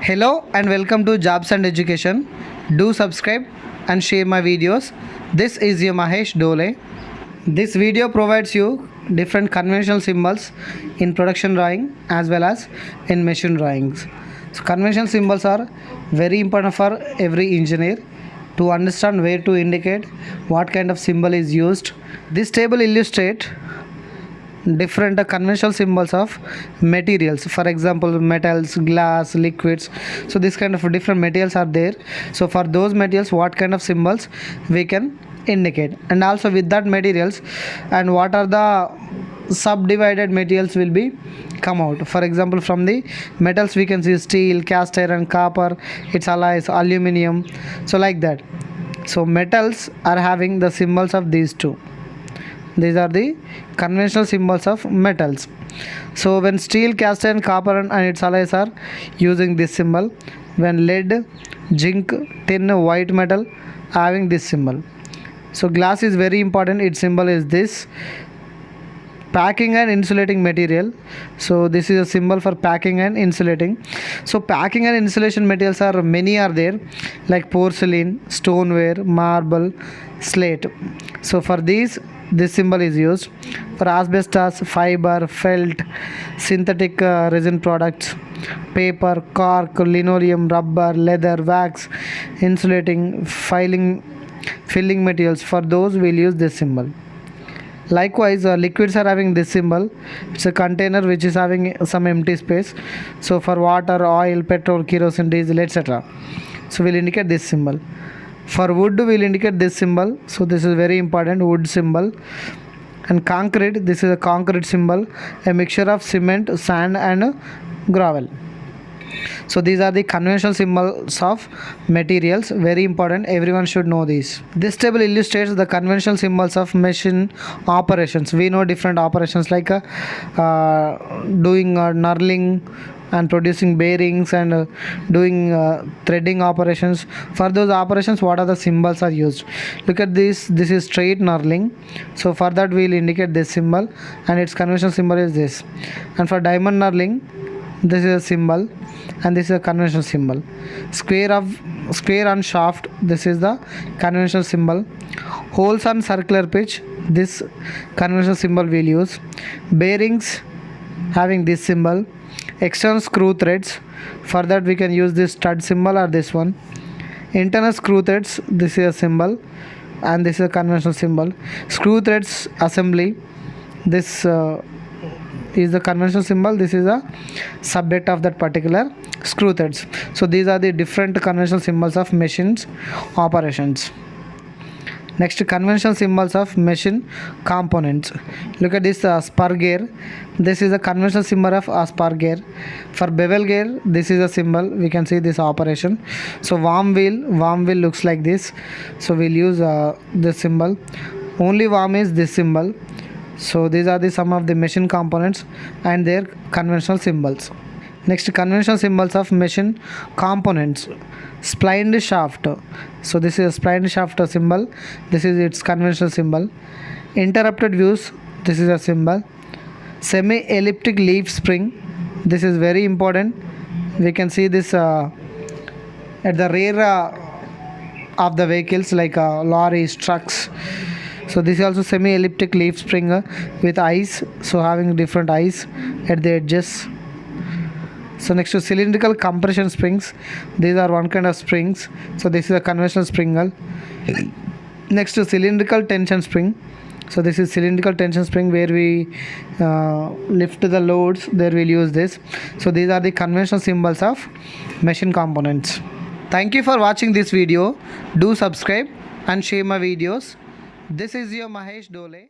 Hello and welcome to Jobs and Education. Do subscribe and share my videos. This is your Mahesh Dole. This video provides you different conventional symbols in production drawing as well as in machine drawings. So conventional symbols are very important for every engineer to understand where to indicate what kind of symbol is used. This table illustrates different conventional symbols of materials, for example metals, glass, liquids. So this kind of different materials are there. So for those materials what kind of symbols we can indicate, and also with that materials and what are the subdivided materials will be come out. For example, from the metals we can see steel, cast iron, copper, its alloys, aluminum. So like that. So metals are having the symbols of these two. These are the conventional symbols of metals. So when steel, cast iron, copper and its alloys are using this symbol. When lead, zinc, tin, white metal having this symbol. So glass is very important. Its symbol is this. Packing and insulating material. So this is a symbol for packing and insulating. So packing and insulation materials are many are there, like porcelain, stoneware, marble, slate. So for these this symbol is used. For asbestos, fiber, felt, synthetic resin products, paper, cork, linoleum, rubber, leather, wax, insulating, filling materials, for those we'll use this symbol. Likewise, liquids are having this symbol. It's a container which is having some empty space. So for water, oil, petrol, kerosene, diesel, etc. So we'll indicate this symbol. For wood we'll indicate this symbol. So this is very important, wood symbol. And concrete, this is a concrete symbol, a mixture of cement, sand and gravel. So these are the conventional symbols of materials, very important, everyone should know these. This table illustrates the conventional symbols of machine operations. We know different operations like doing knurling and producing bearings and doing threading operations. For those operations what are the symbols are used? Look at this is straight knurling. So for that we will indicate this symbol and its conventional symbol is this. And for diamond knurling, this is a symbol and this is a conventional symbol. Square on shaft, this is the conventional symbol. Holes on circular pitch, this conventional symbol we will use. Bearings having this symbol. External screw threads, for that we can use this stud symbol or this one. Internal screw threads, this is a symbol and this is a conventional symbol. Screw threads assembly, this is the conventional symbol, this is a subject of that particular screw threads. So these are the different conventional symbols of machines operations. Next, conventional symbols of machine components. Look at this spur gear. This is a conventional symbol of a spur gear. For bevel gear, this is a symbol. We can see this operation. So worm wheel looks like this. So we'll use this symbol. Only worm is this symbol. So these are the some of the machine components and their conventional symbols. Next, conventional symbols of machine components. Splined shaft. So this is a splined shaft symbol. This is its conventional symbol. Interrupted views. This is a symbol. Semi-elliptic leaf spring. This is very important. We can see this at the rear of the vehicles like lorries, trucks. So this is also semi-elliptic leaf spring with eyes. So having different eyes at the edges. So next to cylindrical compression springs, these are one kind of springs. So this is a conventional spring. Next to cylindrical tension spring. So this is cylindrical tension spring where we lift the loads, there we'll use this. So these are the conventional symbols of machine components. Thank you for watching this video. Do subscribe and share my videos. This is your Mahesh Dole.